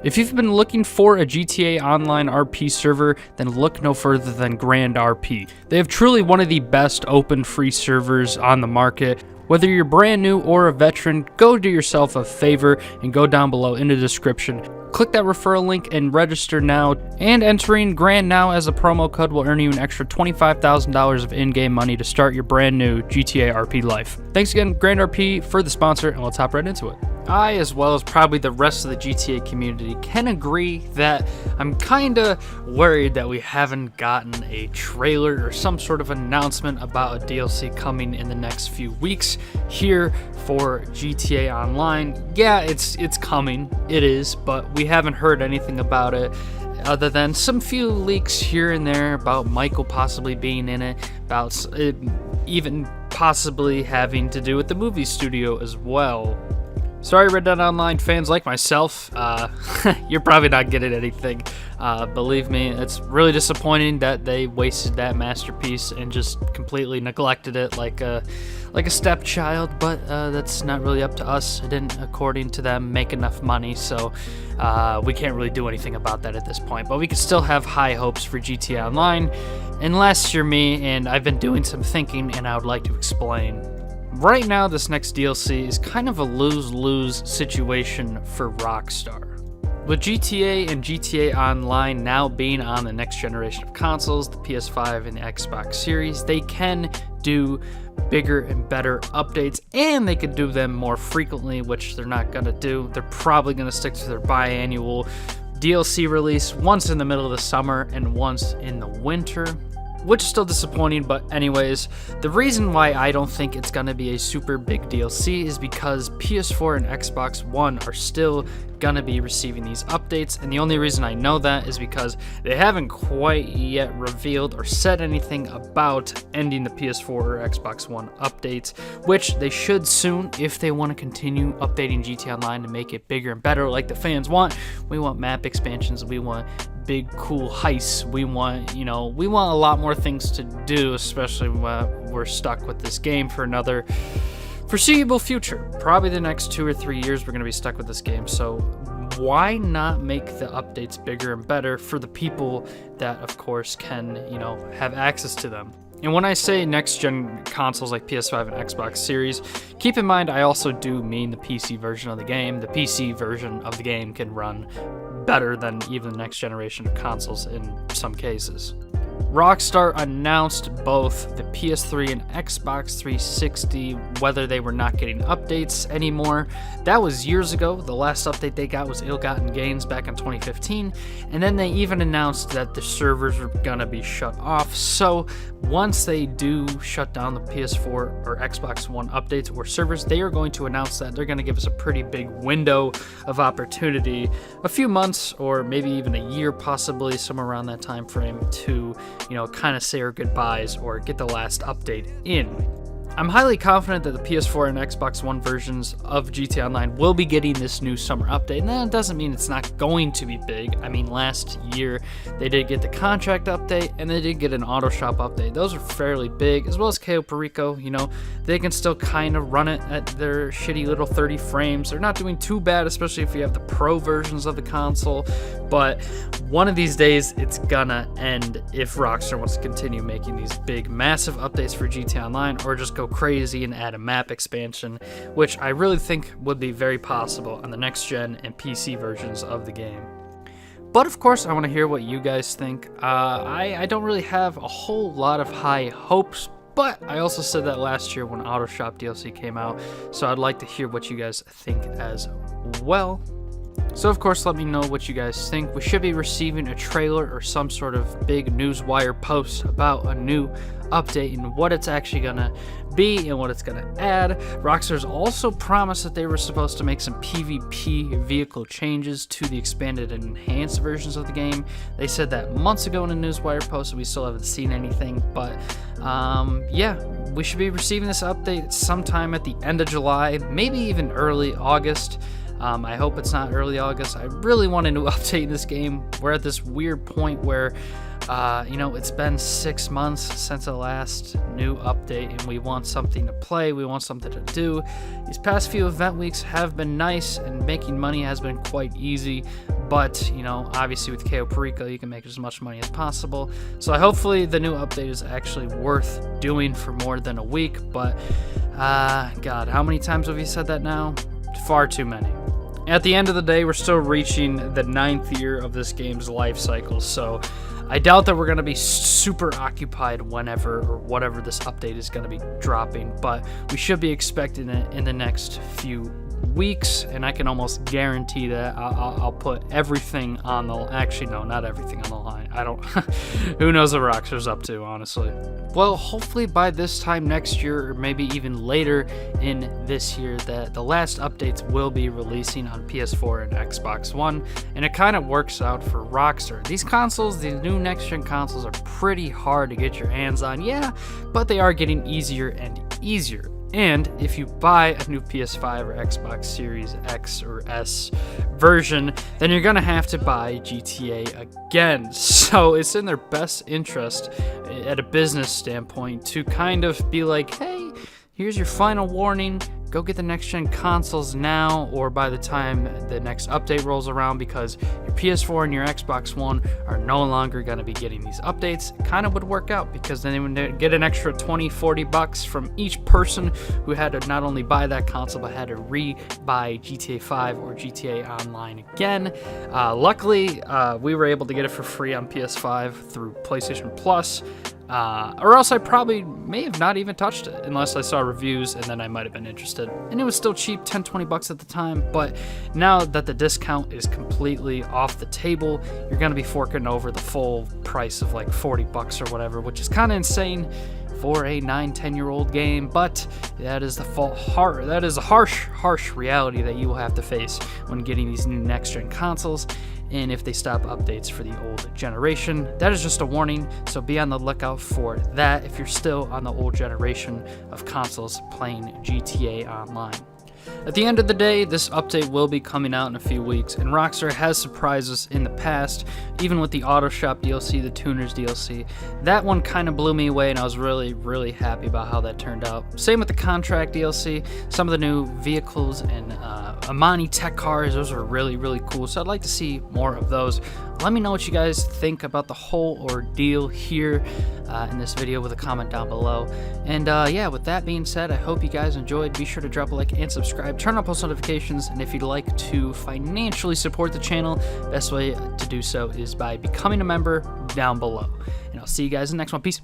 If you've been looking for a GTA Online RP server, then look no further than Grand RP. They have truly one of the best open free servers on the market. Whether you're brand new or a veteran, go do yourself a favor and go down below in the description. Click that referral link and register now, and entering Grand now as a promo code will earn you an extra $25,000 of in-game money to start your brand new GTA RP life. Thanks again, Grand RP, for the sponsor, and let's hop right into it. I, as well as probably the rest of the GTA community, can agree that I'm kinda worried that we haven't gotten a trailer or some sort of announcement about a DLC coming in the next few weeks here for GTA Online. Yeah, it's coming, it is, but we haven't heard anything about it other than some few leaks here and there about Michael possibly being in it, about it even possibly having to do with the movie studio as well. Sorry, Red Dead Online fans like myself, you're probably not getting anything. Believe me, it's really disappointing that they wasted that masterpiece and just completely neglected it like a stepchild, but that's not really up to us. It didn't, according to them, make enough money, so we can't really do anything about that at this point. But we can still have high hopes for GTA Online, unless you're me, and I've been doing some thinking, and I would like to explain. Right now, this next DLC is kind of a lose-lose situation for Rockstar. With GTA and GTA Online now being on the next generation of consoles, the PS5 and the Xbox Series, they can do bigger and better updates, and they could do them more frequently, which they're not going to do. They're probably going to stick to their biannual DLC release, once in the middle of the summer and once in the winter, which is still disappointing. But anyways, the reason why I don't think it's going to be a super big DLC is because PS4 and Xbox One are still going to be receiving these updates, and the only reason I know that is because they haven't quite yet revealed or said anything about ending the PS4 or Xbox One updates, which they should soon if they want to continue updating GTA Online to make it bigger and better like the fans want. We want map expansions, we want big cool heists, we want a lot more things to do, especially when we're stuck with this game for another foreseeable future. Probably the next 2 or 3 years we're going to be stuck with this game, so why not make the updates bigger and better for the people that of course can have access to them? And when I say next-gen consoles like PS5 and Xbox Series, keep in mind I also do mean the PC version of the game. The PC version of the game can run better than even the next generation of consoles in some cases. Rockstar announced both the PS3 and Xbox 360, whether they were not getting updates anymore. That was years ago. The last update they got was Ill-Gotten Gains back in 2015, and then they even announced that the servers were gonna be shut off. So once they do shut down the PS4 or Xbox One updates or servers, they are going to announce that they're gonna give us a pretty big window of opportunity, a few months or maybe even a year, possibly somewhere around that time frame, to kind of say our goodbyes or get the last update in. I'm highly confident that the PS4 and Xbox One versions of GTA Online will be getting this new summer update, and that doesn't mean it's not going to be big. I mean, last year they did get the contract update and they did get an auto shop update. Those are fairly big, as well as Cayo Perico. They can still kind of run it at their shitty little 30 frames. They're not doing too bad, especially if you have the pro versions of the console, but one of these days it's gonna end if Rockstar wants to continue making these big, massive updates for GTA Online, or just go crazy and add a map expansion, which I really think would be very possible on the next gen and PC versions of the game. But of course, I want to hear what you guys think. I don't really have a whole lot of high hopes, but I also said that last year when Auto Shop DLC came out, so I'd like to hear what you guys think as well. So of course, let me know what you guys think. We should be receiving a trailer or some sort of big newswire post about a new update and what it's actually gonna be and what it's gonna add. Rockstar's also promised that they were supposed to make some PvP vehicle changes to the expanded and enhanced versions of the game. They said that months ago in a newswire post, and we still haven't seen anything, but yeah, we should be receiving this update sometime at the end of July, maybe even early August. I hope it's not early August. I really want a new update in this game. We're at this weird point where it's been 6 months since the last new update, and we want something to play, we want something to do. These past few event weeks have been nice, and making money has been quite easy, but, you know, obviously with Cayo Perico, you can make as much money as possible. So hopefully the new update is actually worth doing for more than a week, but, God, how many times have you said that now? Far too many. At the end of the day, we're still reaching the 9th year of this game's life cycle, so I doubt that we're going to be super occupied whenever or whatever this update is going to be dropping, but we should be expecting it in the next few weeks, and I can almost guarantee that I'll put everything on the... Actually, no, not everything on the line. I don't... Who knows what Rockstar's up to, honestly. Well, hopefully by this time next year, or maybe even later in this year, that the last updates will be releasing on PS4 and Xbox One, and it kind of works out for Rockstar. These consoles, these new next-gen consoles, are pretty hard to get your hands on, yeah, but they are getting easier and easier. And if you buy a new PS5 or Xbox Series X or S version, then you're going to have to buy GTA again. So it's in their best interest at a business standpoint to kind of be like, hey, here's your final warning. Go get the next-gen consoles now or by the time the next update rolls around, because your PS4 and your Xbox One are no longer going to be getting these updates. It kind of would work out, because then they would get an extra $20-$40 from each person who had to not only buy that console but had to re-buy GTA 5 or GTA Online again. Luckily, we were able to get it for free on PS5 through PlayStation Plus. Or else I probably may have not even touched it unless I saw reviews, and then I might have been interested. And it was still cheap, $10-$20 at the time, but now that the discount is completely off the table, you're going to be forking over the full price of like $40 or whatever, which is kind of insane for a 9-10-year-old game, but that is a harsh reality that you will have to face when getting these new next-gen consoles. And if they stop updates for the old generation, that is just a warning, so be on the lookout for that if you're still on the old generation of consoles playing GTA Online. At the end of the day, this update will be coming out in a few weeks, and Rockstar has surprised us in the past, even with the Auto Shop DLC, the Tuners DLC. That one kind of blew me away, and I was really, really happy about how that turned out. Same with the Contract DLC, some of the new vehicles and Amani tech cars, those were really, really cool, so I'd like to see more of those. Let me know what you guys think about the whole ordeal here in this video with a comment down below. And yeah, with that being said, I hope you guys enjoyed. Be sure to drop a like and subscribe, turn on post notifications, and if you'd like to financially support the channel, best way to do so is by becoming a member down below. And I'll see you guys in the next one. Peace.